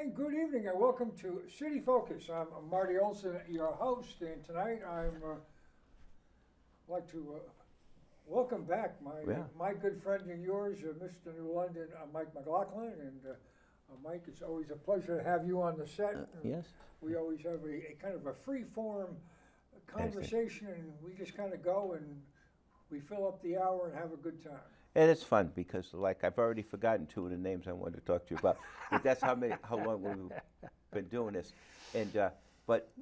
And good evening and welcome to City Focus. I'm Marty Olsen, your host, and tonight I'm like to welcome back my good friend and yours, Mr. New London, Mike McLaughlin. And Mike, it's always a pleasure to have you on the set. Yes. We always have a kind of a free-form conversation, and we just kind of go and we fill up the hour and have a good time. And it's fun because, like, I've already forgotten two of the names I wanted to talk to you about. But that's how long we've been doing this. And but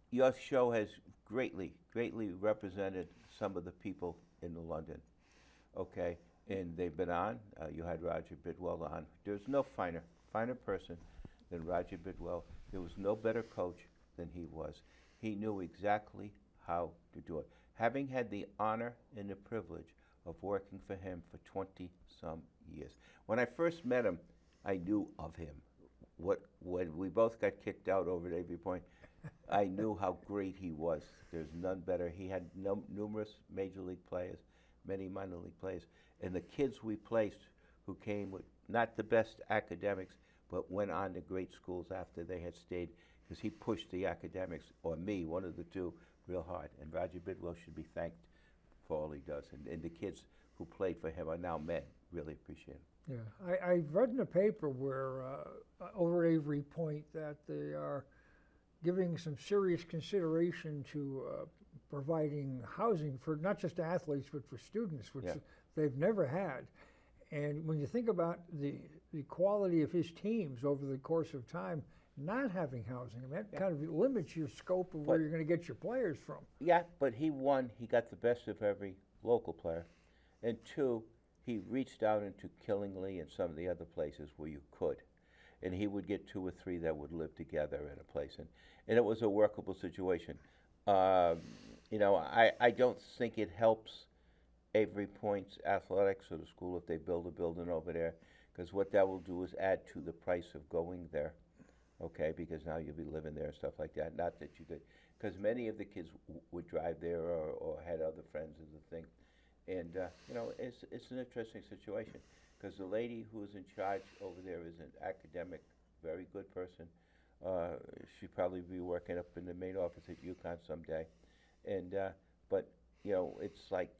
your show has greatly represented some of the people in London. Okay, and they've been on. You had Roger Bidwell on. There's no finer person than Roger Bidwell. There was no better coach than he was. He knew exactly how to do it. Having had the honor and the privilege of working for him for 20-some years. When I first met him, I knew of him. When we both got kicked out over at Avery Point, I knew how great he was. There's none better. He had numerous major league players, many minor league players, and the kids we placed who came with not the best academics, but went on to great schools after they had stayed, because he pushed the academics, or me, one of the two, real hard. And Roger Bidwell should be thanked for all he does. And the kids who played for him are now men. Really appreciate him. Yeah, I read in the paper where over at Avery Point that they are giving some serious consideration to providing housing for not just athletes but for students, which they've never had. And when you think about the quality of his teams over the course of time, not having housing, I mean, that kind of limits your scope of where you're going to get your players from. Yeah, but he won. He got the best of every local player. And two, he reached out into Killingly and some of the other places where you could. And he would get two or three that would live together in a place. And it was a workable situation. I don't think it helps Avery Point's athletics or the school if they build a building over there, because what that will do is add to the price of going there. Okay, because now you'll be living there and stuff like that. Not that you could, because many of the kids would drive there or had other friends as a thing. And, it's an interesting situation, because the lady who's in charge over there is an academic, very good person. She'd probably be working up in the main office at UConn someday. And, but, it's like,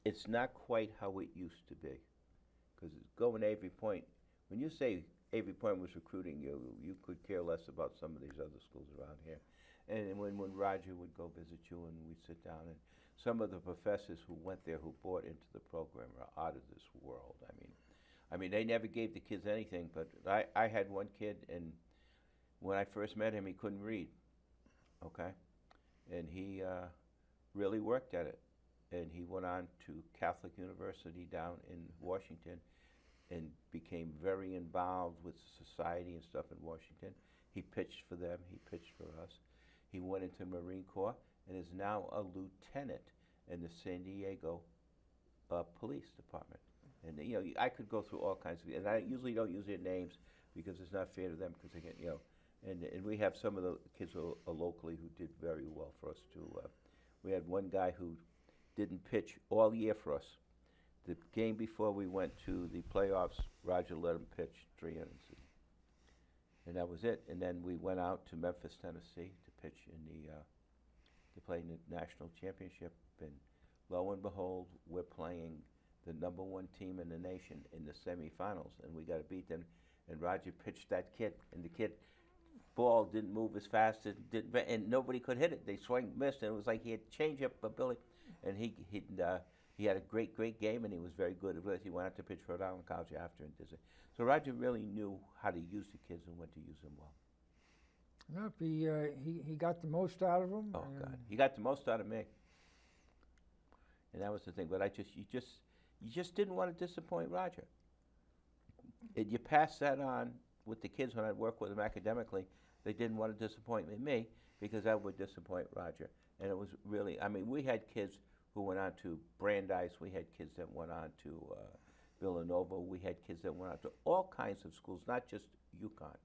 it's not quite how it used to be. Because going to Avery Point, when you say Avery Point was recruiting you, you could care less about some of these other schools around here. And when Roger would go visit you and we'd sit down, and some of the professors who went there who bought into the program are out of this world. I mean, they never gave the kids anything, but I had one kid, and when I first met him, he couldn't read, okay? And he really worked at it. And he went on to Catholic University down in Washington and became very involved with society and stuff in Washington. He pitched for them. He pitched for us. He went into Marine Corps and is now a lieutenant in the San Diego Police Department. And I could go through all kinds of, and I usually don't use their names because it's not fair to them, because they get, and we have some of the kids who are locally who did very well for us too. We had one guy who didn't pitch all year for us. The game before we went to the playoffs, Roger let him pitch 3 innings. And that was it. And then we went out to Memphis, Tennessee to pitch to play in the national championship. And lo and behold, we're playing the #1 team in the nation in the semifinals, and we got to beat them. And Roger pitched that kid, and the kid ball didn't move as fast as and nobody could hit it. They swung, missed, and it was like he had changeup ability. And he had a great game, and he was very good at it. He went out to pitch for Rhode Island College after and did it. So Roger really knew how to use the kids and when to use them well. Nope, he got the most out of them. Oh God, he got the most out of me. And that was the thing. But you just didn't want to disappoint Roger. And you pass that on with the kids when I'd work with them academically. They didn't want to disappoint me because I would disappoint Roger. And it was really, we had kids who went on to Brandeis. We had kids that went on to Villanova. We had kids that went on to all kinds of schools, not just UConn.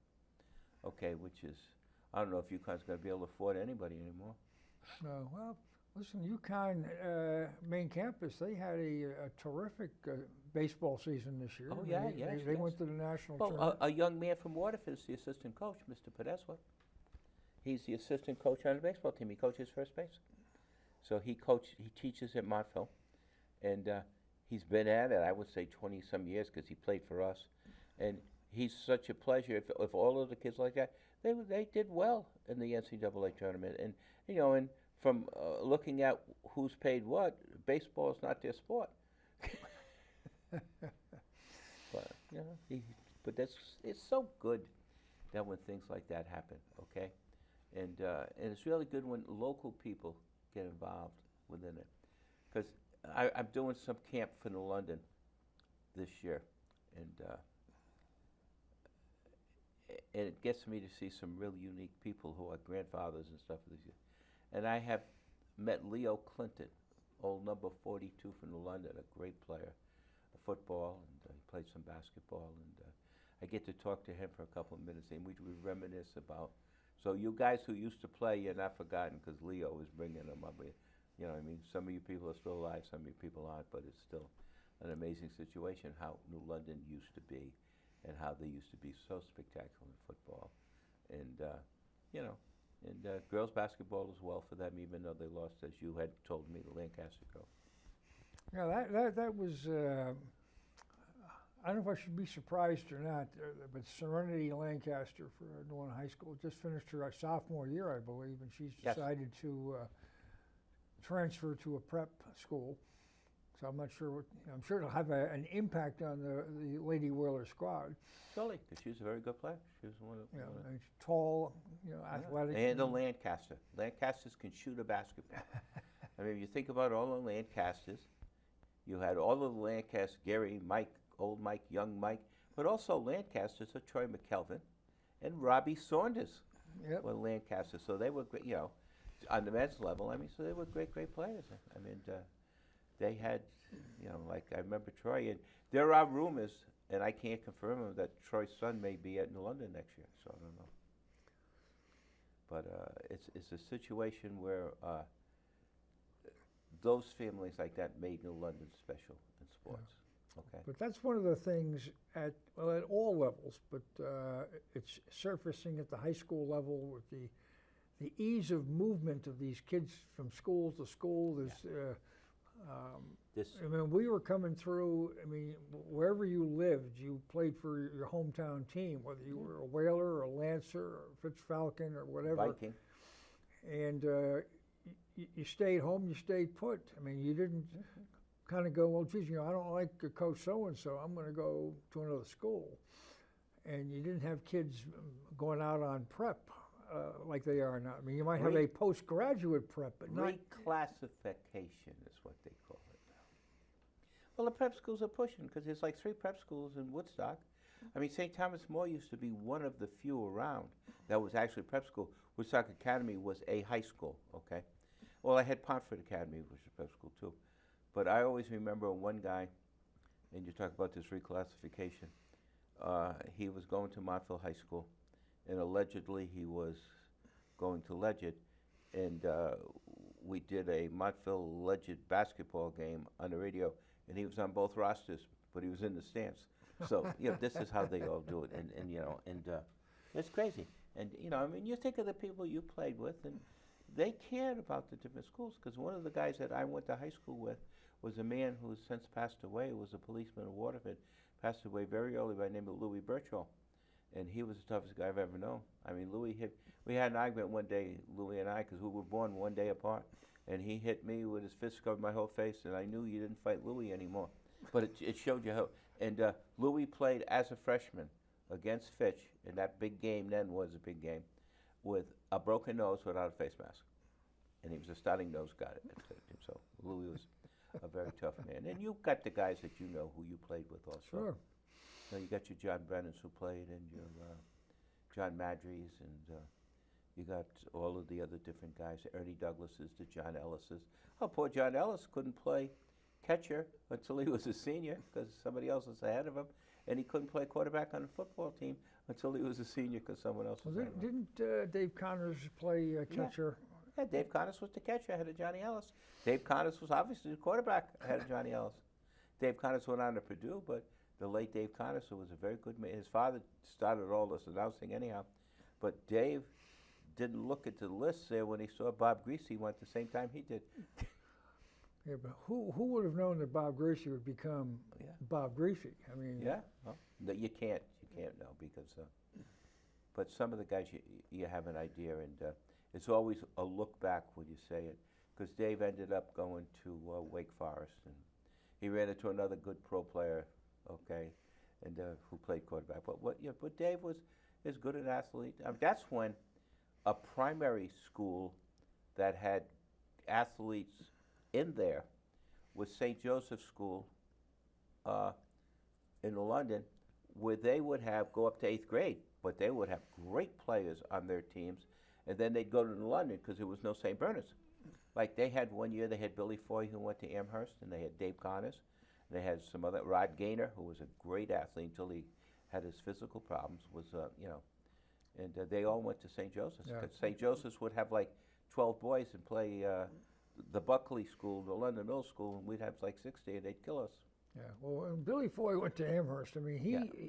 Okay, which is, I don't know if UConn's going to be able to afford anybody anymore. Well, listen, UConn main campus, they had a terrific baseball season this year. Oh, yeah, yes, They yes. went to the national Well, tournament. a young man from Waterford is the assistant coach, Mr. Podeswa. He's the assistant coach on the baseball team. He coaches first base. So he teaches at Montville, and he's been at it, I would say, 20-some years because he played for us. And he's such a pleasure. If all of the kids like that, they did well in the NCAA tournament. And, and from looking at who's paid what, baseball is not their sport. But, it's so good that when things like that happen, okay? And it's really good when local people get involved within it. Because I'm doing some camp for New London this year, and it gets me to see some really unique people who are grandfathers and stuff. And I have met Leo Clinton, old number 42 from New London, a great player of football, and he played some basketball. And I get to talk to him for a couple of minutes, and we reminisce about. So you guys who used to play, you're not forgotten because Leo is bringing them up. You know what I mean? Some of you people are still alive, some of you people aren't, but it's still an amazing situation how New London used to be and how they used to be so spectacular in football. And, girls basketball as well for them, even though they lost, as you had told me, the Lancaster girl. Yeah, that was, I don't know if I should be surprised or not, but Serenity Lancaster for New London High School just finished her sophomore year, I believe, and she's decided to transfer to a prep school. So I'm not sure I'm sure it'll have an impact on the Lady Whaler squad. Surely, because she was a very good player. She was one of and she's tall, athletic. And a Lancaster. Lancasters can shoot a basketball. I mean, if you think about all the Lancasters, you had all of the Lancasters, Gary, Mike, old Mike, young Mike, but also Lancasters are Troy McKelvin and Robbie Saunders were Lancasters. So they were great, on the men's level. I mean, so they were great players. I mean, they had, like I remember Troy, and there are rumors, and I can't confirm them, that Troy's son may be at New London next year, so I don't know. But it's a situation where those families like that made New London special in sports. Okay. But that's one of the things at all levels, but it's surfacing at the high school level with the ease of movement of these kids from school to school. I mean, we were coming through, wherever you lived, you played for your hometown team, whether you were a Whaler or a Lancer or Fitzfalcon or whatever. Viking. And you stayed home, you stayed put. I mean, you didn't kind of go, well, geez, I don't like Coach so-and-so, I'm going to go to another school. And you didn't have kids going out on prep like they are now. I mean, you might have a postgraduate prep, but not... Reclassification is what they call it now. Well, the prep schools are pushing, because there's like 3 prep schools in Woodstock. I mean, St. Thomas More used to be one of the few around that was actually prep school. Woodstock Academy was a high school, okay? Well, I had Pontford Academy, which was a prep school too. But I always remember one guy, and you talk about this reclassification, he was going to Montville High School, and allegedly he was going to Legend, and we did a Montville Legend basketball game on the radio, and he was on both rosters, but he was in the stands. So, this is how they all do it, and it's crazy. And, you think of the people you played with, and they cared about the different schools, because one of the guys that I went to high school with was a man who has since passed away, who was a policeman in Waterford, passed away very early by the name of Louis Birchall. And he was the toughest guy I've ever known. I mean, we had an argument one day, Louis and I, because we were born one day apart, and he hit me with his fist covered my whole face, and I knew you didn't fight Louis anymore. But it showed you how. And Louis played as a freshman against Fitch, and that big game then was a big game, with a broken nose without a face mask. And he was a starting nose guy. So Louis was a very tough man. And you got the guys that you know who you played with also. Sure. You got your John Brennans who played, and your John Madries, and you got all of the other different guys, Ernie Douglases, the John Ellises. Oh, poor John Ellis couldn't play catcher until he was a senior because somebody else was ahead of him, and he couldn't play quarterback on the football team until he was a senior because someone else was ahead of him. Didn't Dave Connors play catcher? Yeah, Dave Connors was the catcher ahead of Johnny Ellis. Dave Connors was obviously the quarterback ahead of Johnny Ellis. Dave Connors went on to Purdue, but the late Dave Connors, who was a very good man, his father started all this announcing anyhow, but Dave didn't look at the list there when he saw Bob Greasy went the same time he did. Yeah, but who would have known that Bob Greasy would become Bob Greasy? I mean, Yeah, well, no, you can't know because, but some of the guys you have an idea, and it's always a look back when you say it, because Dave ended up going to Wake Forest, and he ran into another good pro player, okay, and who played quarterback. But Dave was as good an athlete. That's when a primary school that had athletes in there was St. Joseph's School in London, where they would go up to 8th grade, but they would have great players on their teams, and then they'd go to London because there was no St. Bernard's. Like they had one year, they had Billy Foy, who went to Amherst, and they had Dave Connors, and they had some other, Rod Gaynor, who was a great athlete until he had his physical problems, and they all went to St. Joseph's. Yeah. St. Joseph's would have like 12 boys and play the Buckley School, the London Middle School, and we'd have like 60, and they'd kill us. Yeah, well, when Billy Foy went to Amherst, I mean,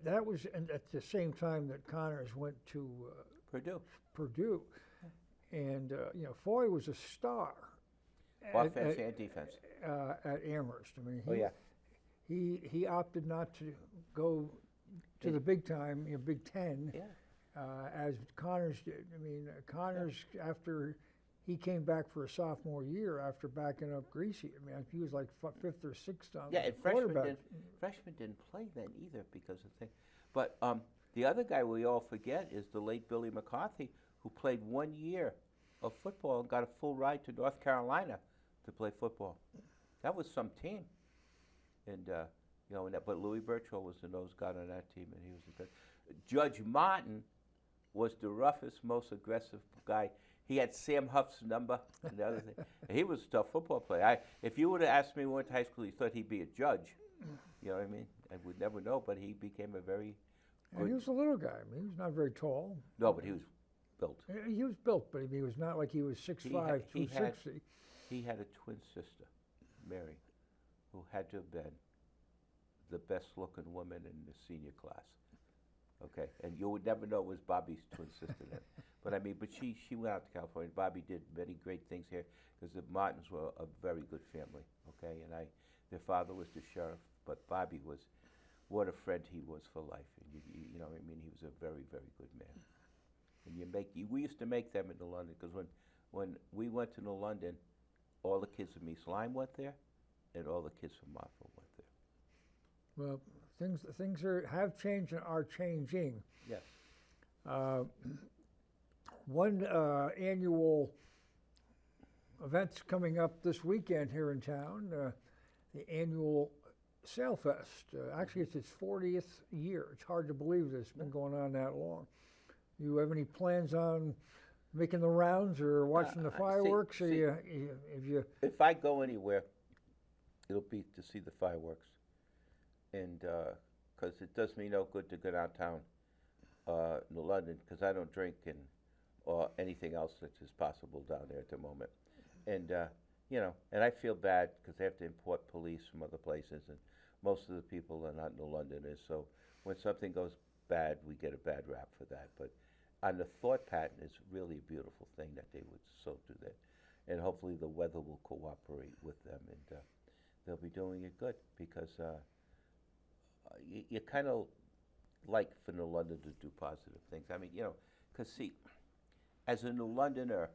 that was at the same time that Connors went to Purdue. And, Foy was a star. Offense and defense. At Amherst. I mean, he opted not to go to the big time, Big Ten, as Connors did. I mean, Connors, after he came back for a sophomore year after backing up Greasy, I mean, he was like 5th or 6th on and quarterback. freshmen didn't play then either because of things. But the other guy we all forget is the late Billy McCarthy, who played 1 year of football and got a full ride to North Carolina to play football. That was some team. And, but Louis Birchall was the nose guard on that team, and he was the best. Judge Martin was the roughest, most aggressive guy. He had Sam Huff's number and the other thing. He was a tough football player. If you would have asked me when we went to high school, you thought he'd be a judge. You know what I mean? I would never know, but he became a very good... And he was a little guy. I mean, he was not very tall. No, but he was built. He was built, but he was not like he was 6'5", 260. He had a twin sister, Mary, who had to have been the best-looking woman in the senior class. Okay, and you would never know it was Bobby's twin sister then. But she went out to California. Bobby did many great things here because the Martins were a very good family. Okay, and their father was the sheriff, but Bobby was, what a friend he was for life. And he was a very, very good man. And we used to make them in New London because when we went to New London, all the kids from East Lyme went there, and all the kids from Montville went there. Well, things have changed and are changing. Yes. One annual event's coming up this weekend here in town, the annual Sail Fest. Actually, it's its 40th year. It's hard to believe that it's been going on that long. You have any plans on making the rounds or watching the fireworks? If I go anywhere, it'll be to see the fireworks. And because it does me no good to go downtown New London because I don't drink or anything else that is possible down there at the moment. And, and I feel bad because they have to import police from other places, and most of the people are not New Londoners. So when something goes bad, we get a bad rap for that. But on the thought pattern, it's really a beautiful thing that they would so do that. And hopefully the weather will cooperate with them, and they'll be doing it good because you kind of like for New London to do positive things. I mean, because see, as a New Londoner,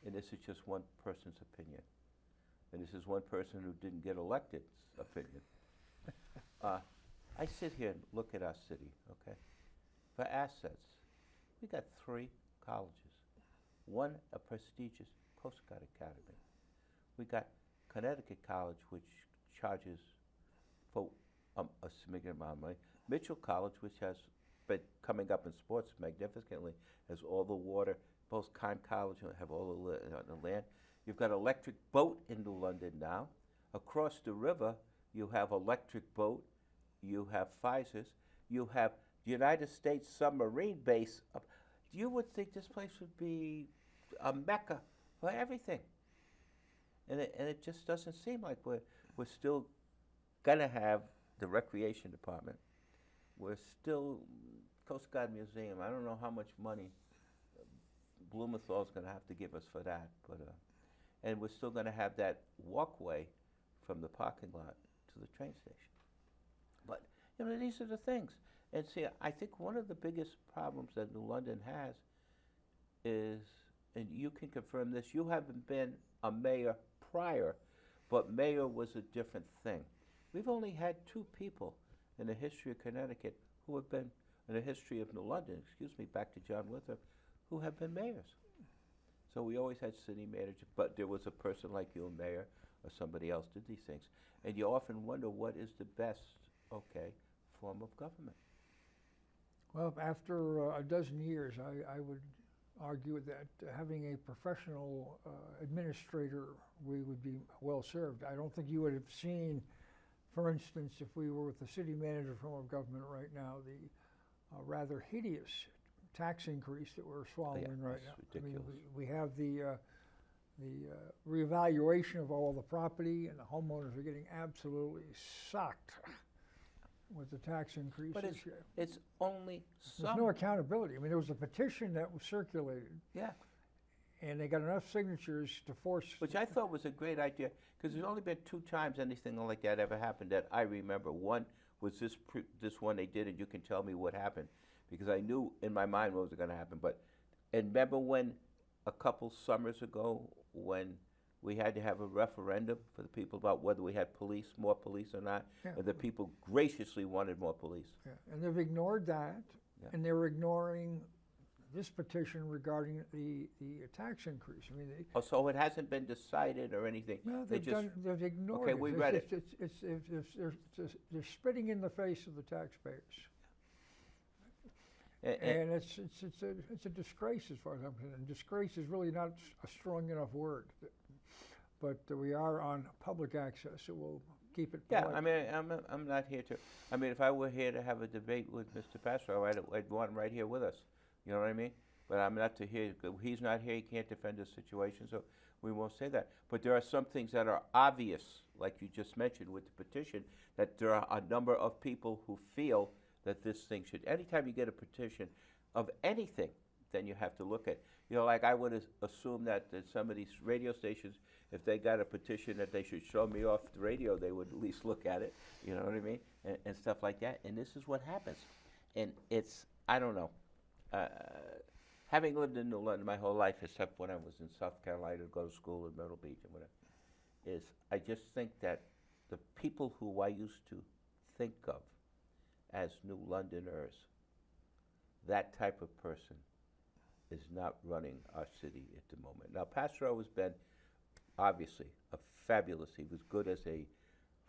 and this is just one person's opinion, and this is one person who didn't get elected's opinion, I sit here and look at our city, okay? For assets, we got 3 colleges. One, a prestigious Coast Guard Academy. We got Connecticut College, which charges for a significant amount of money. Mitchell College, which has been coming up in sports magnificently, has all the water. Both Conn College have all the land. You've got electric boat in New London now. Across the river, you have electric boat. You have Pfizer's. You have the United States submarine base. You would think this place would be a mecca for everything. And it just doesn't seem like we're still gonna have the recreation department. We're still, Coast Guard Museum, I don't know how much money Blumenthal's gonna have to give us for that, but, and we're still gonna have that walkway from the parking lot to the train station. But, you know, these are the things. And see, I think one of the biggest problems that New London has is, and you can confirm this, you haven't been a mayor prior, but mayor was a different thing. We've only had 2 people in the history of Connecticut who have been, in the history of New London, excuse me, back to John Winthrop, who have been mayors. So we always had city managers, but there was a person like you, a mayor, or somebody else did these things. And you often wonder what is the best, form of government. Well, after a dozen years, I would argue that having a professional administrator, we would be well served. I don't think you would have seen, for instance, if we were with the city manager form of government right now, the rather hideous tax increase that we're swallowing right now. Ridiculous. I mean, we have the reevaluation of all the property, and the homeowners are getting absolutely sucked with the tax increases. But it's only some. There's no accountability. I mean, there was a petition that was circulated, Yeah, and they got enough signatures to force. which I thought was a great idea, because there's only been 2 times anything like that ever happened that I remember. One was this one they did, and you can tell me what happened, because I knew in my mind what was going to happen. But, and remember when a couple summers ago, when we had to have a referendum for the people about whether we had more police or not, Yeah. and the people graciously wanted more police. Yeah, and they've ignored that, Yeah. and they're ignoring this petition regarding the tax increase. I mean, Oh, so it hasn't been decided or anything? no, They they've ignored Okay, it. we read it. They're spitting in the face of the taxpayers. And And it's a disgrace as far as I'm concerned. And disgrace is really not a strong enough word, but we are on public access, so we'll keep it yeah, polite. I mean, I'm not here to. I mean, if I were here to have a debate with Mr. Pastro, I'd want him right here with us. You know what I mean? But I'm not to hear. He's not here. He can't defend his situation, so we won't say that. But there are some things that are obvious, like you just mentioned with the petition, that there are a number of people who feel that this thing should. Anytime you get a petition of anything, then you have to look at. You know, like I would assume that some of these radio stations, if they got a petition that they should show me off the radio, they would at least look at it. You know what I mean? And stuff like that. And this is what happens. And it's, I don't know. Having lived in New London my whole life, except when I was in South Carolina to go to school in Myrtle Beach and whatever, is I just think that the people who I used to think of as New Londoners, that type of person is not running our city at the moment. Now, Pastro has been, obviously, a fabulous, he was good as a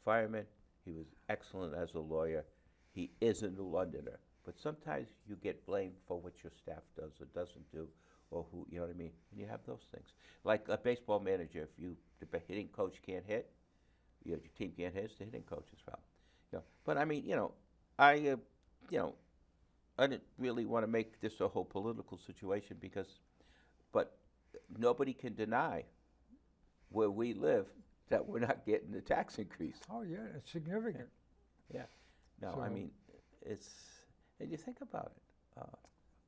fireman, he was excellent as a lawyer, he is a New Londoner. But sometimes you get blamed for what your staff does or doesn't do, or who, you know what I mean? And you have those things. Like a baseball manager, if the hitting coach can't hit, your team can't hit, it's the hitting coach's problem. You know, but I mean, I didn't really want to make this a whole political situation but nobody can deny where we live that we're not getting the tax increase. Oh yeah, it's significant. Yeah. No, I So- mean, and you think about it.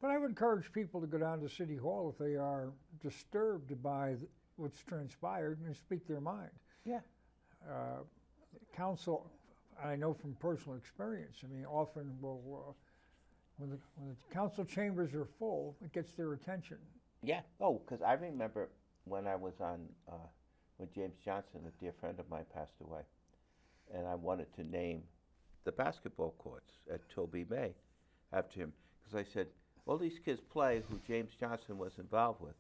But I would encourage people to go down to City Hall if they are disturbed by what's transpired and speak their mind. Yeah. Council, I know from personal experience, I mean, often when the council chambers are full, it gets their attention. Yeah. Oh, because I remember when I was on, when James Johnson, a dear friend of mine, passed away, and I wanted to name the basketball courts at Toby May after him, because I said, all these kids play who James Johnson was involved with,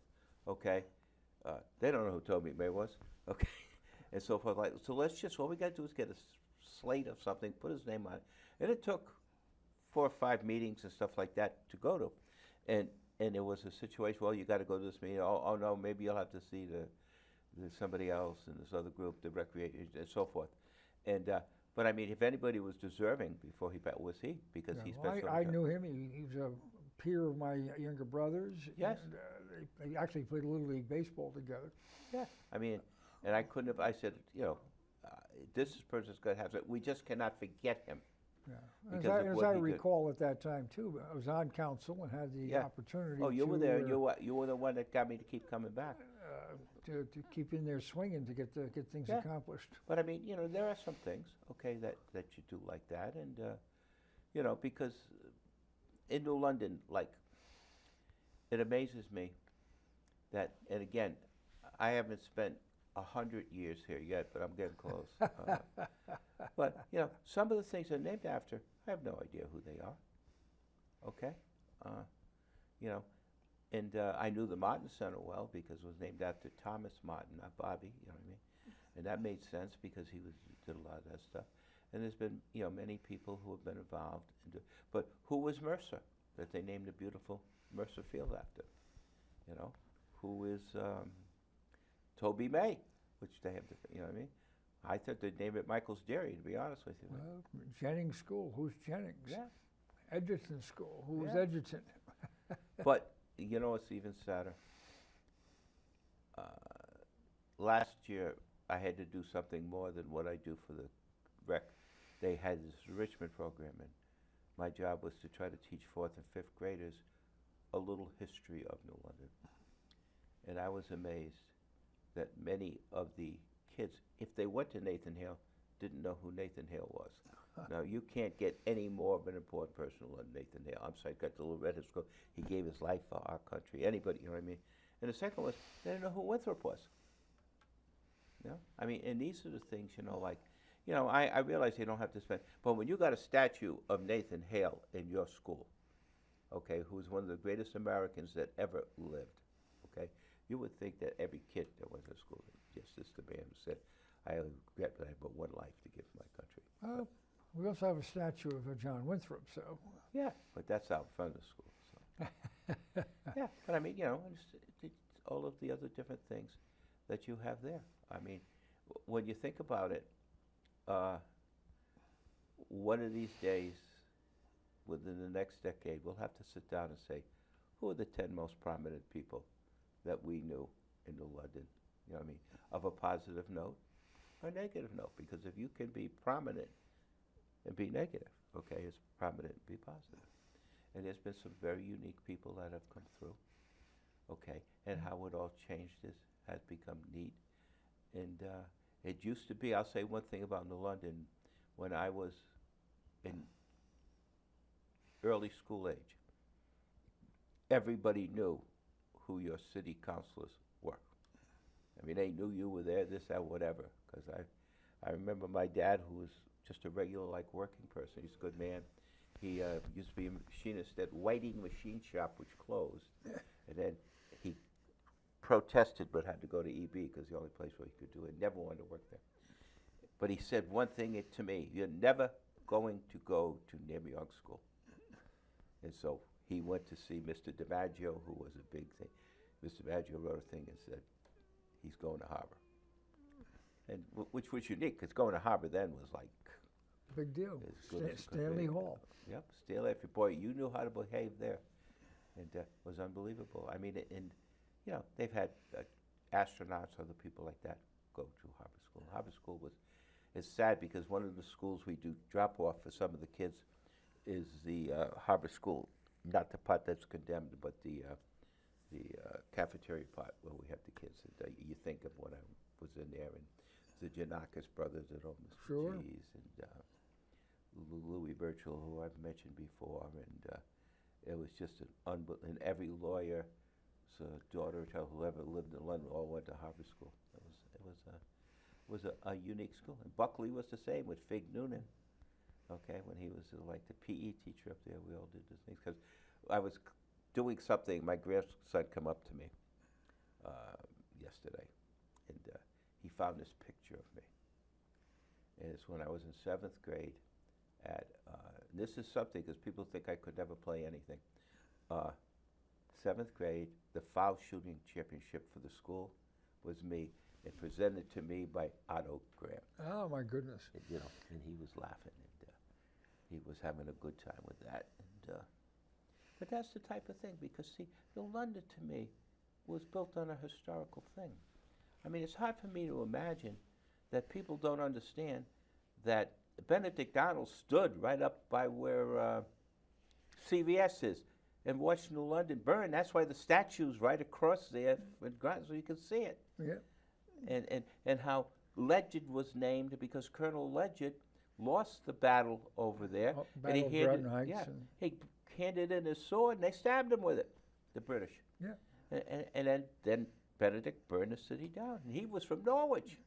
okay? They don't know who Toby May was, okay? And so forth. So let's just, all we got to do is get a slate of something, put his name on it. And it took 4 or 5 meetings and stuff like that to go to. And it was a situation, well, you got to go to this meeting. Oh no, maybe you'll have to see somebody else in this other group, the recreation, and so forth. And but I mean, if anybody was deserving before he was he, because he spent so much I time. knew him. He was a peer of my younger brothers. Yes. And, they actually played Little League baseball together. Yeah. I mean, and I couldn't have. I said, this person's going to have it. We just cannot forget him. Yeah. Because of As what I he did. recall at that time too, I was on council and had the Yeah. opportunity. Oh, you to, were there. You were the one that got me to keep coming back. to keep in there swinging to get things Yeah. accomplished. But I mean, there are some things, okay, that you do like that, and because in New London, like, it amazes me that, and again, I haven't spent 100 years here yet, but I'm getting close. But some of the things they're named after, I have no idea who they are. Okay, you know, and I knew the Martin Center well because it was named after Thomas Martin, not Bobby. You know what I mean? And that made sense because he did a lot of that stuff. And there's been many people who have been involved. But who was Mercer that they named the beautiful Mercer Field after? Who is Toby May, which they have to, you know what I mean? I thought they'd name it Michael's Dairy, to be honest with you. Well, Jennings School, who's Jennings? Yeah. Edgerton School, who was Yeah. Edgerton? But it's even sadder. Last year, I had to do something more than what I do for the rec. They had this enrichment program, and my job was to try to teach 4th and 5th graders a little history of New London. And I was amazed that many of the kids, if they went to Nathan Hale, didn't know who Nathan Hale was. Now, you can't get any more of an important person than Nathan Hale. I'm sorry, got the little red school. He gave his life for our country. Anybody, you know what I mean? And the second was, they didn't know who Winthrop was. I mean, and these are the things, I realize you don't have to spend, but when you got a statue of Nathan Hale in your school, okay, who's one of the greatest Americans that ever lived, okay, you would think that every kid that went to school, just as the man said, I regret that I have but one life to give my country. We also have a statue of John Winthrop, so. Yeah, but that's out front of the school. So. Yeah, but I mean, it's all of the other different things that you have there. I mean, when you think about it, one of these days, within the next decade, we'll have to sit down and say, who are the 10 most prominent people that we knew in New London? You know what I mean? Of a positive note or negative note, because if you can be prominent and be negative, okay, it's prominent and be positive. And there's been some very unique people that have come through, okay, and how it all changed has become neat. And it used to be, I'll say one thing about New London, when I was in early school age, everybody knew who your city councilors were. I mean, they knew you were there, this, that, whatever, because I remember my dad, who was just a regular, working person. He's a good man. He used to be a machinist at Whiting Machine Shop, which closed. And then he protested but had to go to EB because the only place where he could do it. Never wanted to work there. But he said one thing to me, you're never going to go to Near Young School. And so he went to see Mr. DiMaggio, who was a big thing. Mr. DiMaggio wrote a thing and said, he's going to Harvard. And which was unique, because going to Harvard then was like... Big deal. Stanley Hall. Yep, Stanley. Boy, you knew how to behave there. And it was unbelievable. I mean, they've had astronauts, other people like that, go to Harvard School. Harvard School it's sad because one of the schools we do drop off for some of the kids is the Harvard School, not the part that's condemned, but the cafeteria part where we have the kids. And you think of when I was in there, and the Giannakis brothers at old Mr. Sure. G's, and Louis Birchall, who I've mentioned before, and it was just and every lawyer's daughter, or child, whoever lived in London, all went to Harvard School. It was a unique school. And Buckley was the same with Fig Noonan. Okay, when he was like the PE teacher up there, we all did these things. Because I was doing something, my grandson come up to me yesterday, and he found this picture of me. And it's when I was in 7th grade at, this is something, because people think I could never play anything. 7th grade, the foul shooting championship for the school was me, and presented to me by Otto Graham. Oh, my goodness. And, and he was laughing, and he was having a good time with that. And but that's the type of thing, because see, New London to me was built on a historical thing. I mean, it's hard for me to imagine that people don't understand that Benedict Arnold stood right up by where CVS is and watched New London burn. That's why the statue's right across there, so you can see it. Yeah. And how Ledyard was named because Colonel Ledyard lost the battle over there, and Battle of Groton Heights. he handed in his sword, and they stabbed him with it, the British. Yeah. And then Benedict burned the city down, and he was from Norwich.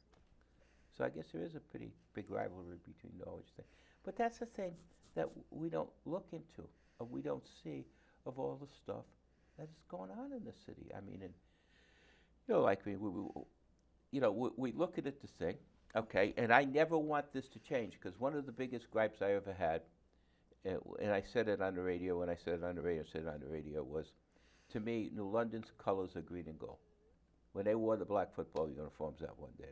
So I guess there is a pretty big rivalry between Norwich thing. But that's the thing that we don't look into, or we don't see, of all the stuff that is going on in the city. I mean, and, like we look at it to think, okay, and I never want this to change, because one of the biggest gripes I ever had, and I said it on the radio, when I said it on the radio, was, to me, New London's colors are green and gold. When they wore the black football uniforms that one day,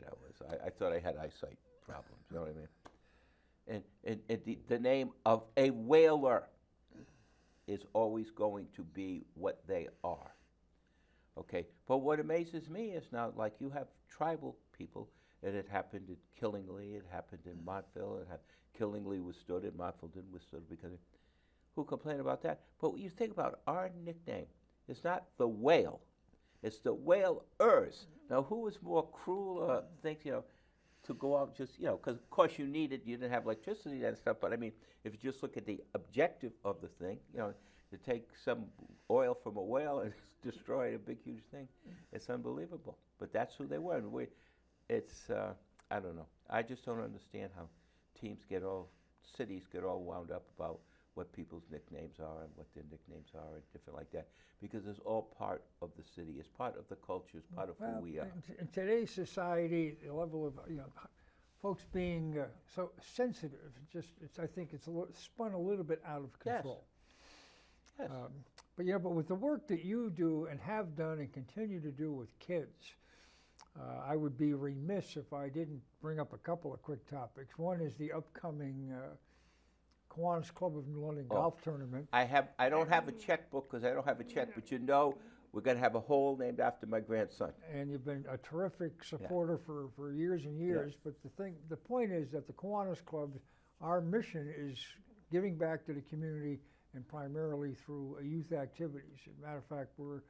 I thought I had eyesight problems, you know what I mean? And the name of a whaler is always going to be what they are, okay? But what amazes me is now, like, you have tribal people, and it happened at Killingly, it happened in Montville, Killingly withstood it, Montville didn't withstood it, because who complained about that? But when you think about our nickname, it's not the whale, it's the whalers. Now, who was more cruel, to go out just, because of course you didn't have electricity and stuff, but I mean, if you just look at the objective of the thing, to take some oil from a whale and destroy a big, huge thing, it's unbelievable. But that's who they were. And I don't know. I just don't understand how cities get all wound up about what people's nicknames are and what their nicknames are and different like that, because it's all part of the city. It's part of the culture. It's part of who we are. In today's society, the level of folks being so sensitive, I think it's spun a little bit out of control. Yes. But with the work that you do and have done and continue to do with kids, I would be remiss if I didn't bring up a couple of quick topics. One is the upcoming Kiwanis Club of New London golf tournament. I don't have a checkbook because I don't have a check, but we're going to have a hole named after my grandson. And you've been a terrific supporter for years and years. Yeah. But the point is that the Kiwanis Club, our mission is giving back to the community, and primarily through youth activities. As a matter of fact, we're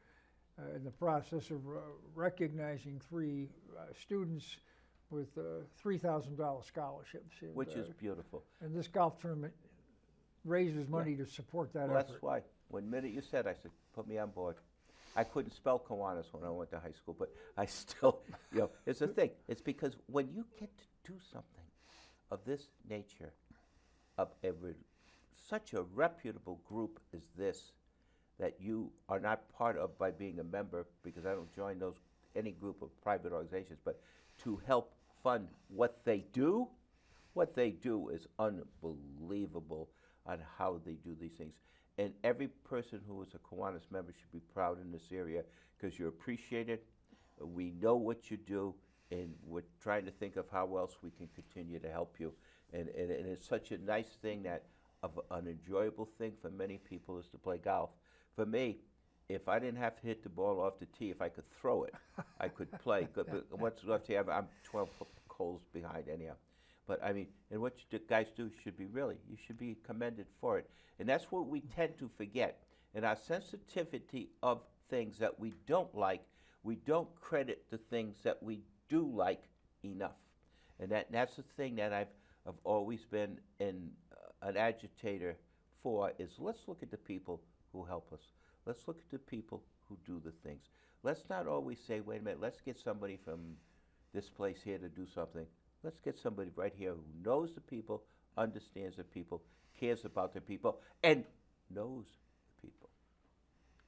in the process of recognizing 3 students with $3,000 scholarships. Which is beautiful. And this golf tournament raises money to support that effort. That's why. When minute you said, I said, put me on board. I couldn't spell Kiwanis when I went to high school, but I still, it's a thing. It's because when you get to do something of this nature, of such a reputable group as this, that you are not part of by being a member, because I don't join any group of private organizations, but to help fund what they do is unbelievable on how they do these things. And every person who is a Kiwanis member should be proud in this area, because you're appreciated. We know what you do, and we're trying to think of how else we can continue to help you. And it's such a nice thing that an enjoyable thing for many people is to play golf. For me, if I didn't have to hit the ball off the tee, if I could throw it, I could play. But what's left here, I'm 12 holes behind anyhow. But I mean, and what you guys do you should be commended for it. And that's what we tend to forget. In our sensitivity of things that we don't like, we don't credit the things that we do like enough. And that's the thing that I've always been an agitator for, is let's look at the people who help us. Let's look at the people who do the things. Let's not always say, wait a minute, let's get somebody from this place here to do something. Let's get somebody right here who knows the people, understands the people, cares about the people, and knows the people,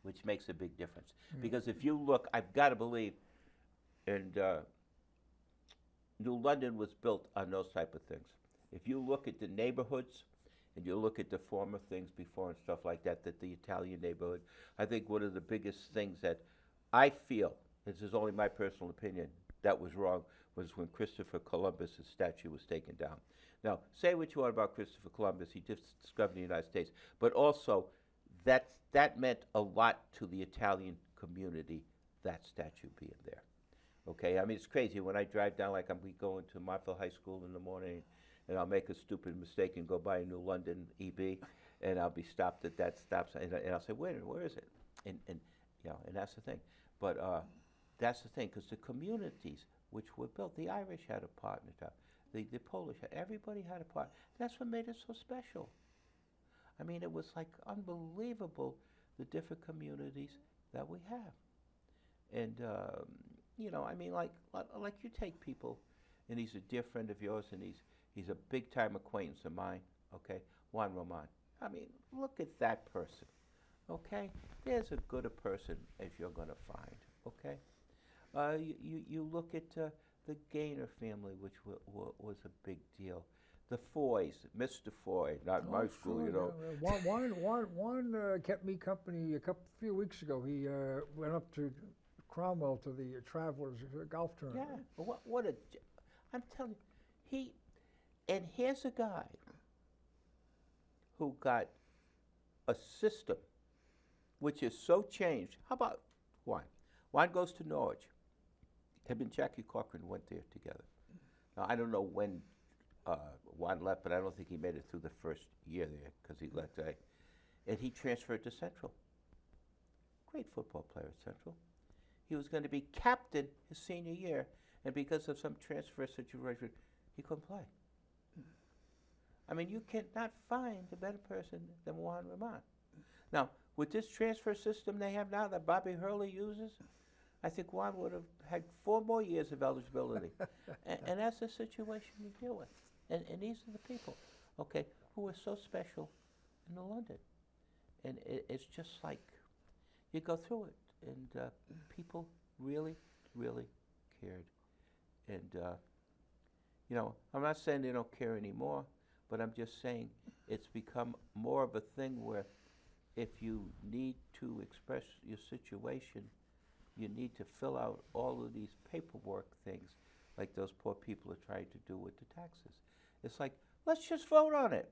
which makes a big difference. Because if you look, I've got to believe, and New London was built on those type of things. If you look at the neighborhoods, and you look at the former things before and stuff like that, the Italian neighborhood, I think one of the biggest things that I feel, this is only my personal opinion, that was wrong, was when Christopher Columbus' statue was taken down. Now, say what you want about Christopher Columbus, he just discovered the United States, but also that meant a lot to the Italian community, that statue being there. Okay, I mean, it's crazy when I drive down, like we going to Montville High School in the morning, and I'll make a stupid mistake and go by a New London EB, and I'll be stopped at that stop sign, and I'll say, wait a minute, where is it? And you know, and that's the thing. But that's the thing, because the communities which were built, the Irish had a part in it, the Polish, everybody had a part. That's what made it so special. I mean, it was like unbelievable, the different communities that we have. And, you know, I mean, like you take people, and he's a dear friend of yours, and he's a big-time acquaintance of mine, okay, Juan Roman. I mean, look at that person, okay? There's as good a person as you're going to find, okay? You look at the Gaynor family, which was a big deal. The Foys, Mr. Foy, not my school, you know. Juan kept me company a few weeks ago. He went up to Cromwell to the Travelers golf tournament. Yeah, I'm telling you, and here's a guy who got a system which is so changed. How about Juan? Juan goes to Norwich. Him and Jackie Cochran went there together. Now, I don't know when Juan left, but I don't think he made it through the first year there because he left. And he transferred to Central. Great football player at Central. He was going to be captain his senior year, and because of some transfer situation, he couldn't play. I mean, you cannot find a better person than Juan Roman. Now, with this transfer system they have now that Bobby Hurley uses, I think Juan would have had 4 more years of eligibility. and that's the situation you deal with. And these are the people, okay, who are so special in London. And it's just like you go through it. And people really, really cared. And, you know, I'm not saying they don't care anymore, but I'm just saying it's become more of a thing where if you need to express your situation, you need to fill out all of these paperwork things like those poor people are trying to do with the taxes. It's like, let's just vote on it.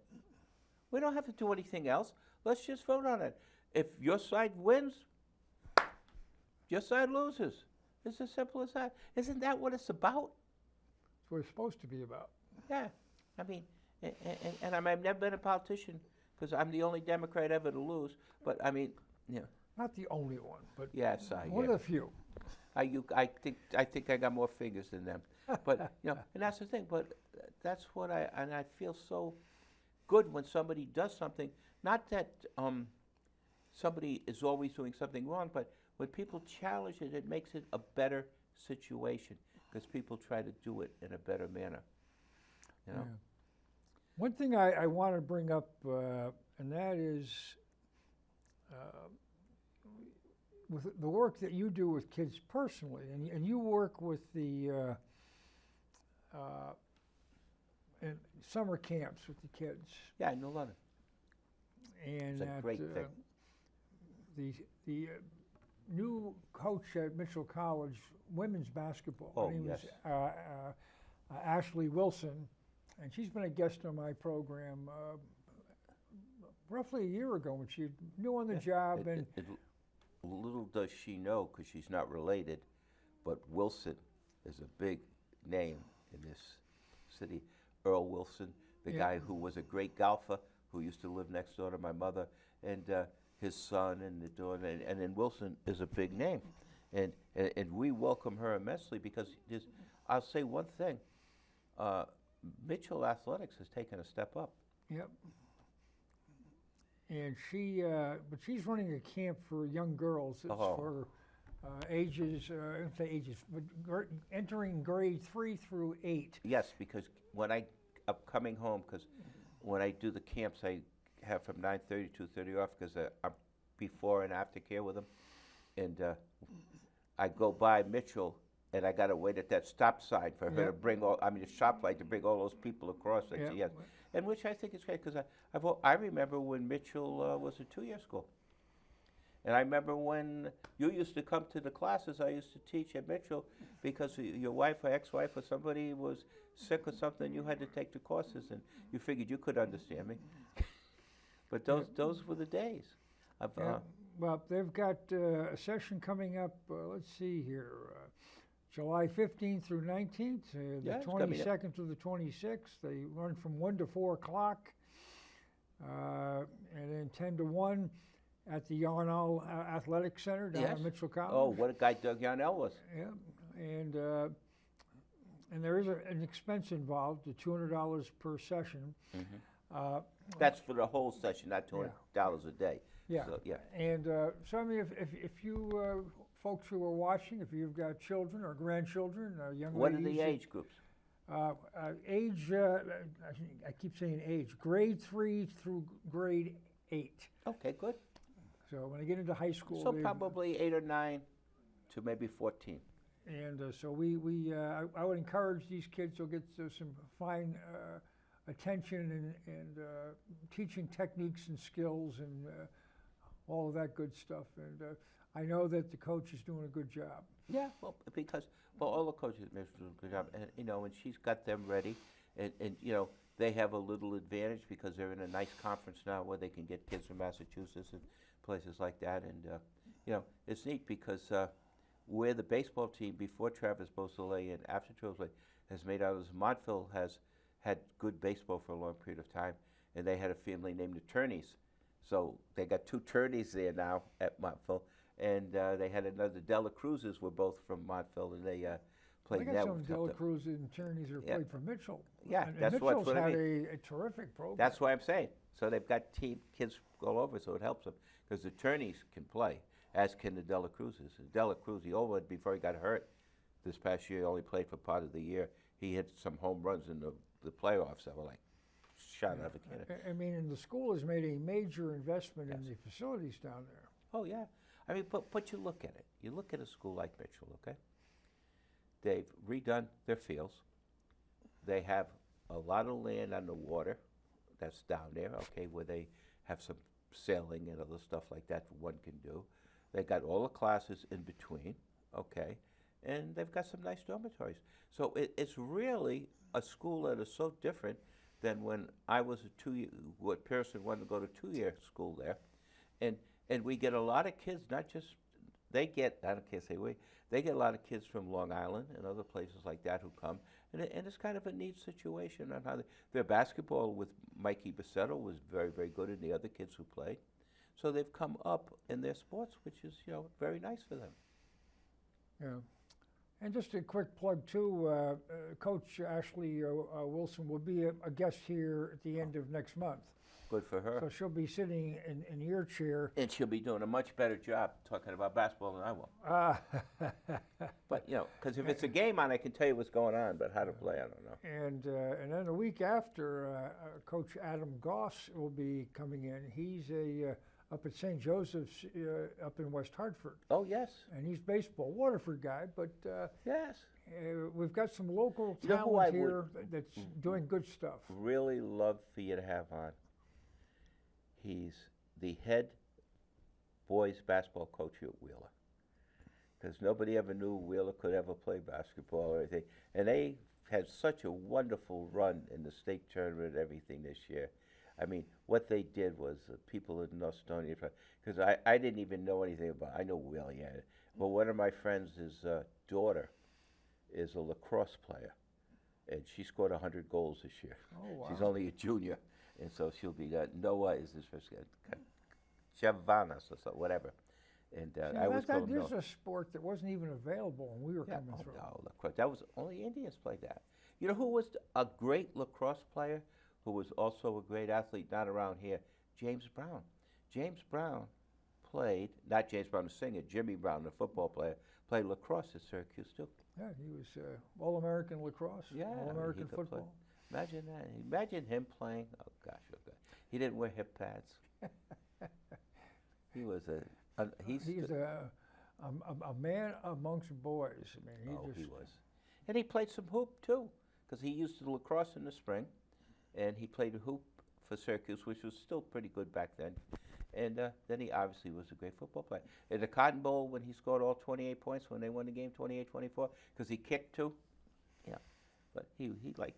We don't have to do anything else. Let's just vote on it. If your side wins, your side loses. It's as simple as that. Isn't that what it's about? It's what it's supposed to be about. Yeah. I mean, and I've never been a politician because I'm the only Democrat ever to lose. But I mean, you know. Not the only one, but yes, one of the few. I think I got more figures than them. But you know, and that's the thing. But that's what I feel so good when somebody does something. Not that somebody is always doing something wrong, but when people challenge it, it makes it a better situation because people try to do it in a better manner. You know. Yeah. One thing I want to bring up, and that is with the work that you do with kids personally, and you work with the in summer camps with the kids. Yeah, I know London. And it's a great thing. The new coach at Mitchell College women's basketball. Oh, her name yes. is Ashley Wilson, and she's been a guest on my program roughly a year ago when she new on the job. Little does she know, because she's not related, but Wilson is a big name in this city. Earl Wilson, the guy who was a great golfer, who used to live next door to my mother, and his son and the daughter, and then Wilson is a big name. And we welcome her immensely because I'll say one thing, Mitchell Athletics has taken a step up. Yep. And but she's running a camp for young girls. It's for ages, I don't say ages, but entering grade 3 through 8. Yes, because when I'm coming home, because when I do the camps, I have from 9:30 to 2:30 off because I'm before and after care with them. And I go by Mitchell, and I got to wait at that stop sign for her to bring the stoplight to bring all those people across that she has. And which I think is great because I remember when Mitchell was a 2-year school. And I remember when you used to come to the classes I used to teach at Mitchell because your wife or ex-wife or somebody was sick or something, you had to take the courses and you figured you could understand me. But those were the days. Well, they've got a session coming up, let's see here, July 15th through 19th, the Yeah, it's coming up. 22nd through the 26th. They run from 1 to 4 o'clock, and then 10 to 1 at the Yarnall Athletic Center down at Yes. Mitchell College. Oh, what a guy Doug Yarnell was. Yeah, and there is an expense involved, the $200 per session. That's for the whole session, not $200 a day. Yeah, So, yeah. and so I mean, if you folks who are watching, if you've got children or grandchildren, young What are ladies, the age groups? Age, I keep saying age, grade 3 through grade 8. Okay, good. So when they get into high school, So probably 8 or 9 to maybe 14. and so I would encourage these kids to get some fine attention and teaching techniques and skills and all of that good stuff. And I know that the coach is doing a good job. Yeah, well, because all the coaches do a good job, and and she's got them ready, and they have a little advantage because they're in a nice conference now where they can get kids from Massachusetts and places like that, and it's neat because where the baseball team before Travis Beausoleil and after Travis Beausoleil has made out as Montville has had good baseball for a long period of time, and they had a family named the Turneys, so they got 2 Turneys there now at Montville. And they had another Dela Cruzes were both from Montville, and they played They that. got some Dela Cruz and Attorneys who played for Mitchell. Yeah, and that's Mitchell's what I had mean. a terrific program. That's what I'm saying. So they've got kids all over, so it helps them because the Attorneys can play, as can the Dela Cruzes. And Dela Cruz, the old one, before he got hurt this past year, he only played for part of the year. He hit some home runs in the playoffs that were like shot out of a cannon. I mean, and the school has made a major investment in the facilities down there. Oh yeah. I mean, but you look at it. You look at a school like Mitchell, okay? They've redone their fields. They have a lot of land on the water that's down there, okay, where they have some sailing and other stuff like that one can do. They got all the classes in between, okay? And they've got some nice dormitories. So it's really a school that is so different than when I was a 2-year, what Pearson wanted to go to 2-year school there. And we get a lot of kids, not just, I can't say we, they get a lot of kids from Long Island and other places like that who come. And it's kind of a neat situation on how their basketball with Mikey Bassetto was very, very good and the other kids who played. So they've come up in their sports, which is, very nice for them. Yeah. And just a quick plug too, Coach Ashley Wilson will be a guest here at the end of next month. Good for her. So she'll be sitting in your chair. And she'll be doing a much better job talking about basketball than I will. But, because if it's a game on, I can tell you what's going on, but how to play, I don't know. And then a week after, Coach Adam Goss will be coming in. He's up at St. Joseph's up in West Hartford. Oh, yes. And he's baseball, Waterford guy, but Yes. We've got some local You know who talent I here that's doing good stuff. Really love for you to have on. He's the head boys basketball coach at Wheeler. Because nobody ever knew Wheeler could ever play basketball or anything. And they had such a wonderful run in the state tournament and everything this year. I mean, what they did was people in North Stony, because I didn't even know anything about it. I know Wheeler, yeah. But one of my friends, his daughter, is a lacrosse player. And she scored 100 goals this year. Oh, wow. She's only a junior. And so she'll be Noah is his first Chavanas or so, whatever. And I always call him There's Noah. a sport that wasn't even available when we were coming through. No, lacrosse. That was only Indians played that. You know who was a great lacrosse player, who was also a great athlete, not around here? James Brown. James Brown played, not James Brown the singer, Jimmy Brown, the football player, played lacrosse at Syracuse too. Yeah, he was All-American lacrosse, All-American he could play. football. Imagine that. Imagine him playing. Oh gosh, oh God. He didn't wear hip pads. He was he's a man amongst boys. I mean, he was. And he played some hoop too, because he used to lacrosse in the spring, and he played a hoop for Syracuse, which was still pretty good back then. And then he obviously was a great football player. In the Cotton Bowl, when he scored all 28 points, when they won the game 28-24, because he kicked too. Yeah. But he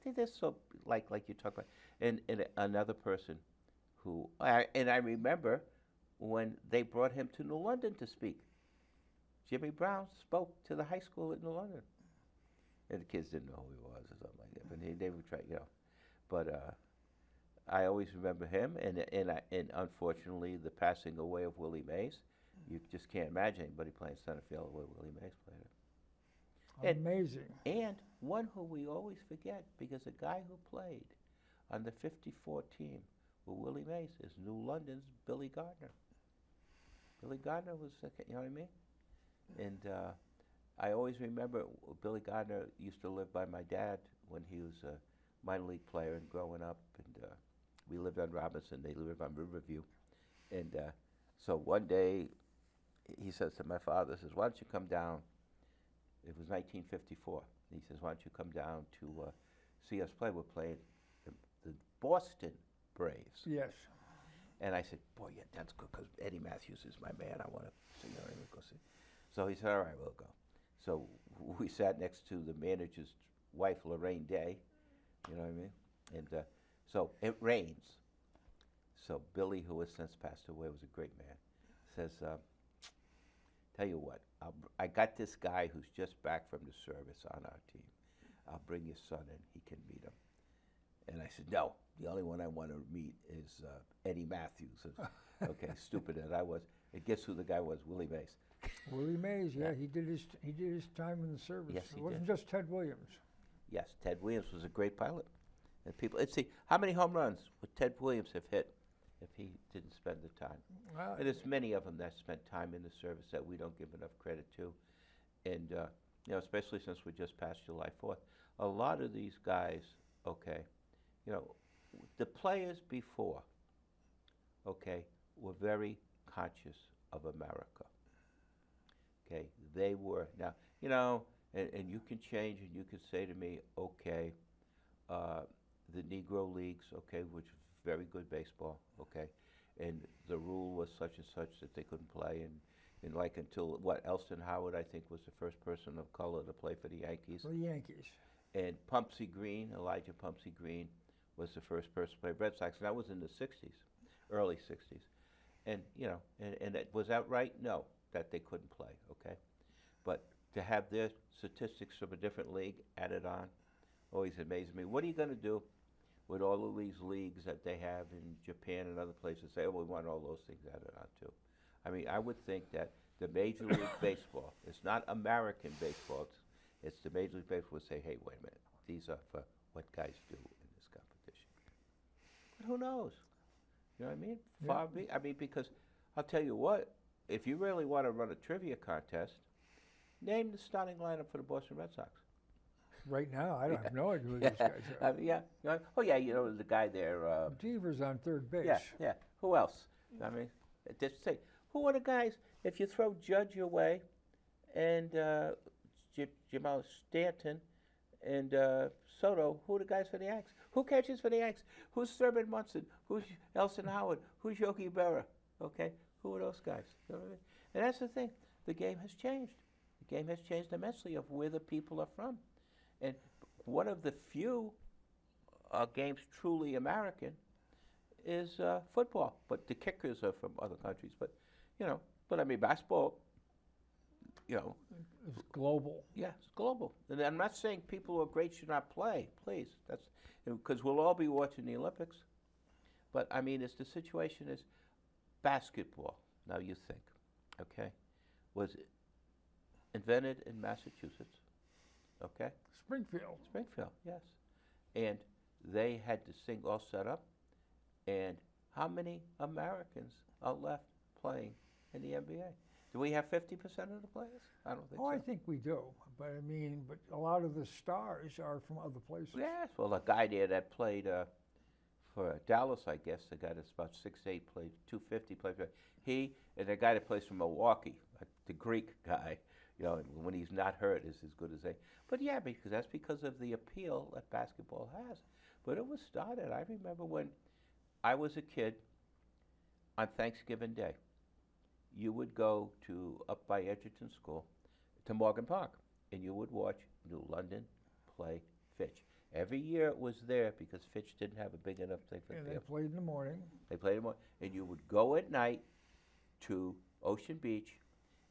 did this so like you talk about, and another person who I remember when they brought him to New London to speak. Jimmy Brown spoke to the high school at New London. And the kids didn't know who he was or something like that. But they would try, But I always remember him, and unfortunately, the passing away of Willie Mays. You just can't imagine anybody playing center field where Willie Mays played it. Amazing. And one who we always forget, because the guy who played on the '54 team with Willie Mays is New London's Billy Gardner. Billy Gardner was, you know what I mean? And I always remember Billy Gardner used to live by my dad when he was a minor league player and growing up. And we lived on Robinson. They lived on Riverview. And so one day he says to my father, says, why don't you come down? It was 1954. He says, why don't you come down to see us play? We're playing the Boston Braves. Yes. And I said, boy, yeah, that's good, because Eddie Matthews is my man. I want to see him. Go see. So he said, all right, we'll go. So we sat next to the manager's wife, Lorraine Day. You know what I mean? And so it rains. So Billy, who has since passed away, was a great man, says, tell you what, I got this guy who's just back from the service on our team. I'll bring your son in. He can meet him. And I said, no, the only one I want to meet is Eddie Matthews. Okay, stupid that I was. And guess who the guy was? Willie Mays. Willie Mays, yeah, he did his time in the service. Yes, he It wasn't did. just Ted Williams. Yes, Ted Williams was a great pilot. And people, let's see, how many home runs would Ted Williams have hit if he didn't spend the time? Well, And there's many of them that spent time in the service that we don't give enough credit to. And, especially since we just passed July 4th, a lot of these guys, okay, the players before, okay, were very conscious of America. Okay, they were. Now, and you can change and you can say to me, okay, the Negro Leagues, okay, which was very good baseball, okay, and the rule was such and such that they couldn't play, and like until, Elston Howard, I think, was the first person of color to play for the Yankees. For the Yankees. And Pumpsy Green, Elijah Pumpsy Green, was the first person to play Red Sox, and that was in the 60s, early 60s. And, and it was outright no, that they couldn't play, okay? But to have their statistics from a different league added on always amazed me. What are you going to do with all of these leagues that they have in Japan and other places? Say, oh, we want all those things added on too. I mean, I would think that the Major League Baseball, it's not American baseball, it's the Major League Baseball would say, hey, wait a minute, these are for what guys do in this competition. But who knows? You know what I mean? Yeah. I mean, because I'll tell you what, if you really want to run a trivia contest, name the starting lineup for the Boston Red Sox. Right now, I don't have no idea who these guys are. The guy there. Deaver's on third base. Yeah. Who else? I mean, just say, who are the guys? If you throw Judge away, and Jamal Stanton, and Soto, who are the guys for the Yanks? Who catches for the Yanks? Who's Thurman Munson? Who's Elson Howard? Who's Yogi Berra? Okay, who are those guys? You know what I mean? And that's the thing. The game has changed. The game has changed immensely of where the people are from. And one of the few games truly American is football. But the kickers are from other countries. But, I mean, basketball, It's global. yeah, it's global. And I'm not saying people who are great should not play, please. That's because we'll all be watching the Olympics. But, I mean, the situation is basketball, now you think, okay, was invented in Massachusetts, okay? Springfield, yes. And they had this thing all set up. And how many Americans are left playing in the NBA? Do we have 50% of the players? I don't think so. I think we do. But I mean, a lot of the stars are from other places. Yes, well, a guy there that played for Dallas, I guess, the guy that's about 6'8", played 250, he and the guy that plays for Milwaukee, the Greek guy, when he's not hurt, is as good as they. But yeah, because that's because of the appeal that basketball has. But it was started. I remember when I was a kid on Thanksgiving Day. You would go up by Edgerton School to Morgan Park, and you would watch New London play Fitch. Every year it was there because Fitch didn't have a big enough thing for the They field. played in the morning. They played in the morning, and you would go at night to Ocean Beach,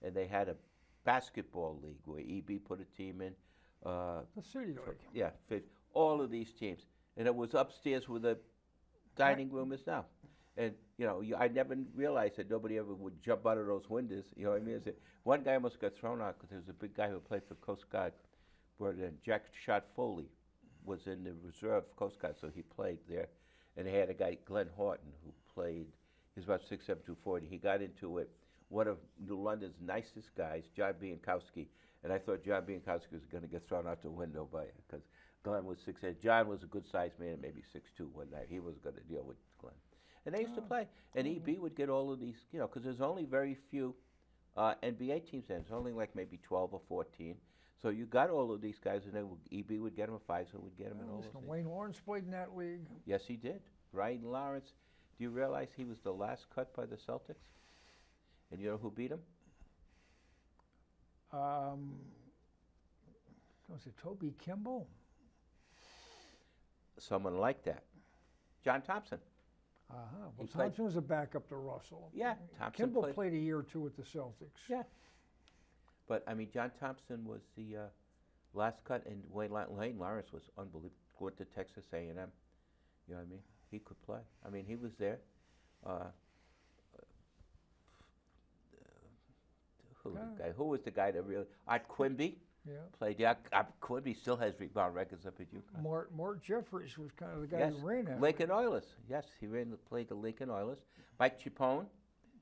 and they had a basketball league where EB put a team in. The City League. Yeah, all of these teams. And it was upstairs where the dining room is now. And, I never realized that nobody ever would jump out of those windows. You know what I mean? One guy almost got thrown out because there was a big guy who played for Coast Guard. Where Jack Shot Foley was in the reserve Coast Guard, so he played there. And they had a guy, Glenn Horton, who played. He was about 6'7", 240. He got into it. One of New London's nicest guys, John Biankowski. And I thought John Biankowski was going to get thrown out the window by it because Glenn was 6'8". John was a good-sized man, maybe 6'2" one night. He wasn't going to deal with Glenn. And they used to play. And EB would get all of these, because there's only very few NBA teams then. There's only like maybe 12 or 14. So you got all of these guys, and EB would get them, Pfizer would get them, and all those things. Wayne Lawrence played in that league. Yes, he did. Ryan Lawrence. Do you realize he was the last cut by the Celtics? And you know who beat him? Was it Toby Kimball? Someone like that. John Thompson. Well, Thompson was a backup to Russell. Yeah, Thompson Kimball played a year or two with the Celtics. Yeah. But, John Thompson was the last cut, and Wayne Lawrence was unbelievable. Went to Texas A&M. You know what I mean? He could play. He was there. Who was the guy that really... Art Quimby played. Yeah, Quimby still has rebound records up at UConn. Mort Jeffries was kind of the guy who ran that. Lincoln Oilers. Yes, he played the Lincoln Oilers. Mike Chipone,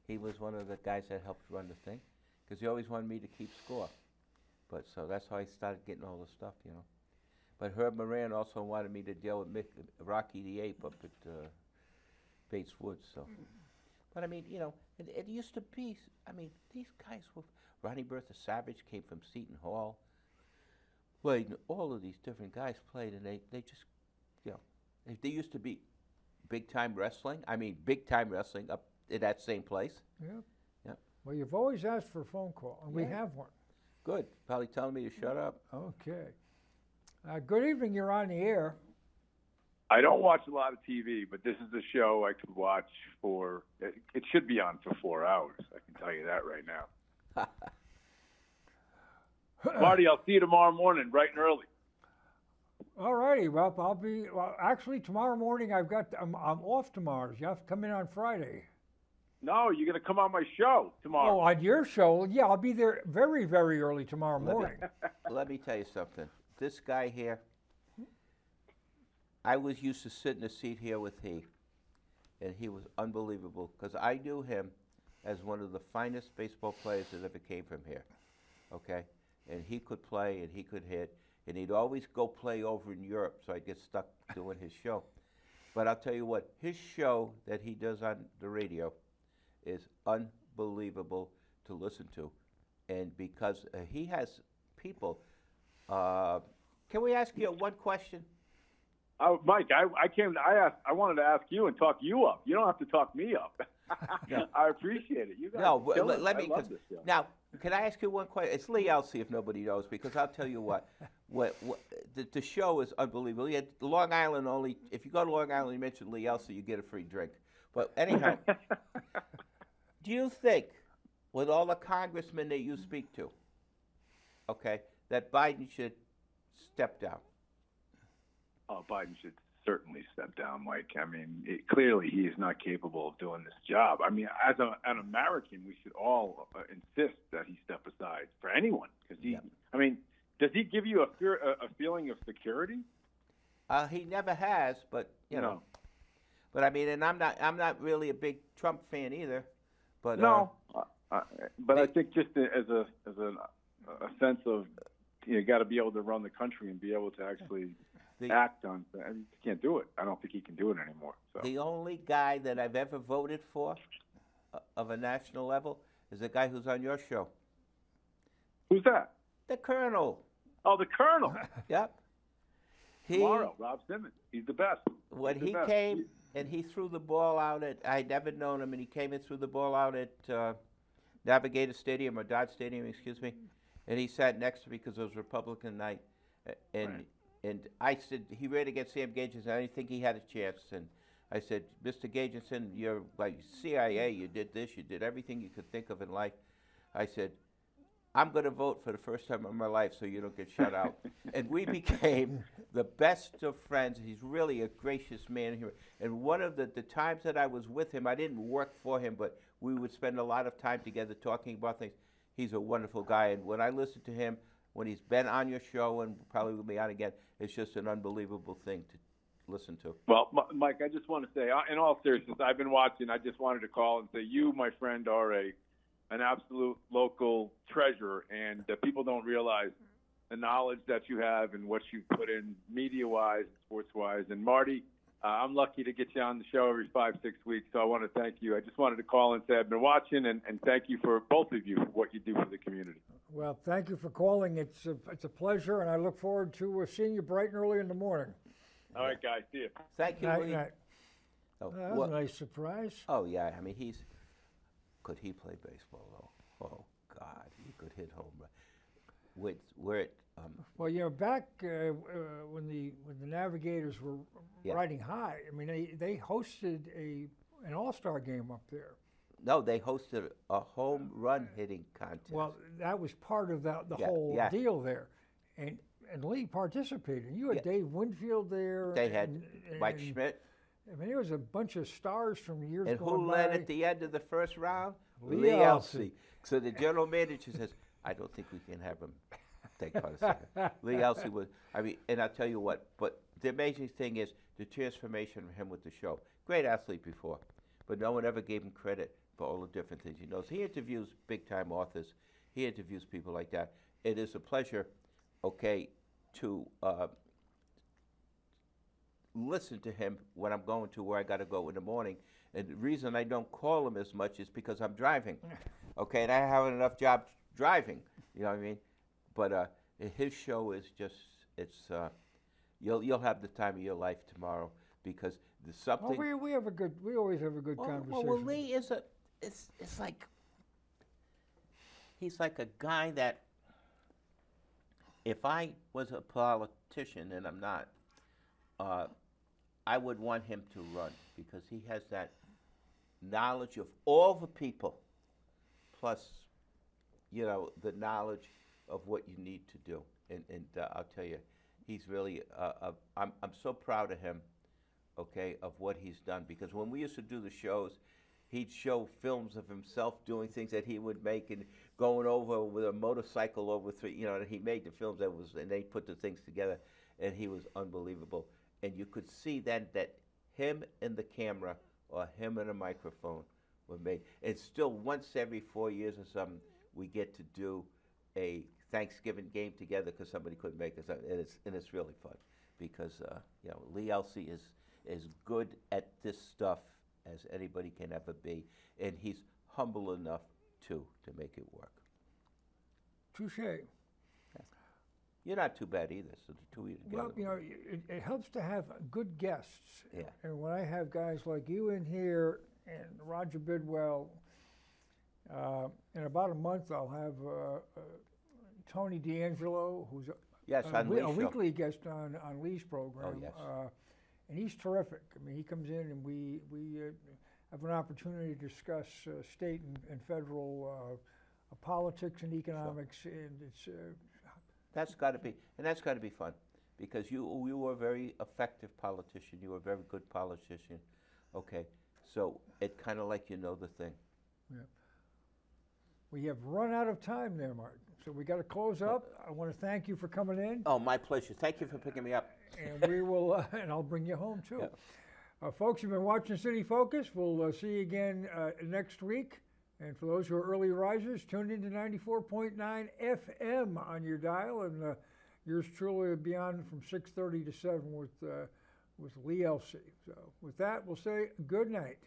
he was one of the guys that helped run the thing. Because he always wanted me to keep score. But so that's how I started getting all the stuff, But Herb Moran also wanted me to deal with Rocky the Ape up at Bates Woods. So, but it used to be. These guys were. Ronnie Bertha Savage came from Seton Hall. Played, and all of these different guys played, and they just, they used to be big time wrestling. Big time wrestling up in that same place. Yeah. Yeah. Well, you've always asked for a phone call, and we have one. Good. Probably telling me to shut up. Okay. Good evening. You're on the air. I don't watch a lot of TV, but this is a show I could watch for. It should be on for 4 hours. I can tell you that right now. Marty, I'll see you tomorrow morning, bright and early. All righty. Well, I'll be. Well, actually, tomorrow morning I'm off tomorrow. You have to come in on Friday. No, you're going to come on my show tomorrow. Oh, on your show? Yeah, I'll be there very, very early tomorrow morning. Let me tell you something. This guy here, I was used to sit in a seat here with he, and he was unbelievable because I knew him as one of the finest baseball players that ever came from here, okay? And he could play and he could hit, and he'd always go play over in Europe, so I'd get stuck doing his show. But I'll tell you what, his show that he does on the radio is unbelievable to listen to. And because he has people, can we ask you one question? Mike, I wanted to ask you and talk you up. You don't have to talk me up. No. I appreciate it. You guys let me. I love this show. Now, can I ask you one question? It's Lee Elsey, if nobody knows, because I'll tell you what the show is unbelievable. Yeah, Long Island only. If you go to Long Island, you mention Lee Elsey, you get a free drink. But anyhow, do you think, with all the congressmen that you speak to, okay, that Biden should step down? Oh, Biden should certainly step down, Mike. Clearly he is not capable of doing this job. As an American, we should all insist that he step aside for anyone. Because does he give you a feeling of security? He never has, but you know. But and I'm not really a big Trump fan either. But no, but I think just as a sense of you got to be able to run the country and be able to actually act on. He can't do it. I don't think he can do it anymore. So. The only guy that I've ever voted for of a national level is a guy who's on your show. Who's that? The Colonel. Oh, the Colonel. Yep. Tomorrow, Rob Simmons. He's the best. When he came and he threw the ball out at, I'd never known him, and he came and threw the ball out at Navigator Stadium, or Dodge Stadium, excuse me, and he sat next to me because it was Republican night, and I said, he ran against Sam Gagenson. I didn't think he had a chance. And I said, Mr. Gagenson, you're like CIA. You did this. You did everything you could think of in life. I said, I'm going to vote for the first time in my life so you don't get shut out. And we became the best of friends. He's really a gracious man here. And one of the times that I was with him, I didn't work for him, but we would spend a lot of time together talking about things. He's a wonderful guy. And when I listen to him, when he's been on your show and probably will be on again, it's just an unbelievable thing to listen to. Well, Mike, I just want to say, in all seriousness, I've been watching. I just wanted to call and say you, my friend, are an absolute local treasure, and people don't realize the knowledge that you have and what you put in media-wise, sports-wise. And Marty, I'm lucky to get you on the show every 5-6 weeks, so I want to thank you. I just wanted to call and say I've been watching, and thank you for both of you for what you do for the community. Well, thank you for calling. It's a pleasure, and I look forward to seeing you bright and early in the morning. All right, guys. See you. Thank you, Night, Lee. night. Oh, That was a nice surprise. oh, yeah. I mean, could he play baseball, though? Oh, God. He could hit home run. We're at, Well, back when the Navigators were Yeah. riding high, I mean, they hosted an all-star game up there. no, they hosted a home run hitting contest. Well, that was part of the Yeah, whole yeah. deal there, and Lee participated. You had Yeah. Dave Winfield there. They had Mike and- Schmidt. I mean, there was a bunch of stars from years And gone who led by. at the end of the first round? Lee Elsey. So the general manager says, I don't think we can have him take part of second. Lee Elsey was, I mean, and I'll tell you what, but the amazing thing is the transformation of him with the show. Great athlete before, but no one ever gave him credit for all the different things he knows. He interviews big-time authors. He interviews people like that. It is a pleasure, okay, to listen to him when I'm going to where I got to go in the morning. And the reason I don't call him as much is because I'm driving, okay? And I haven't enough job driving, you know what I mean? But his show is just, it's, you'll have the time of your life tomorrow because there's something. Well, we always have a good conversation. Well, Lee is it's like, he's like a guy that, if I was a politician, and I'm not, I would want him to run because he has that knowledge of all the people, plus, the knowledge of what you need to do. And I'll tell you, he's really, I'm so proud of him, okay, of what he's done. Because when we used to do the shows, he'd show films of himself doing things that he would make and going over with a motorcycle over and he made the films and they put the things together, and he was unbelievable. And you could see then that him and the camera or him and a microphone were made. And still, once every 4 years or something, we get to do a Thanksgiving game together because somebody couldn't make us, and it's really fun because Lee Elsey is as good at this stuff as anybody can ever be, and he's humble enough too to make it work. Touche. You're not too bad either, so the two of you together. Well, it helps to have good guests. Yeah. And when I have guys like you in here and Roger Bidwell, in about a month I'll have Tony D'Angelo, who's on Lee's a show. weekly guest on Lee's program. Oh, yes. And he's terrific. I mean, he comes in and we have an opportunity to discuss state and federal politics and economics, and it's That's got to be fun, because you were a very effective politician. You were a very good politician. Okay, so it kind of like the thing. yeah. We have run out of time there, Martin. So we got to close up. I want to thank you for coming in, Oh, my pleasure. Thank you for picking me up. and we will, and I'll bring you home too. Yeah. Folks, you've been watching City Focus. We'll see you again next week. And for those who are early risers, tune into 94.9 FM on your dial, and yours truly will be on from 6:30 to 7 with Lee Elsey. So with that, we'll say good night.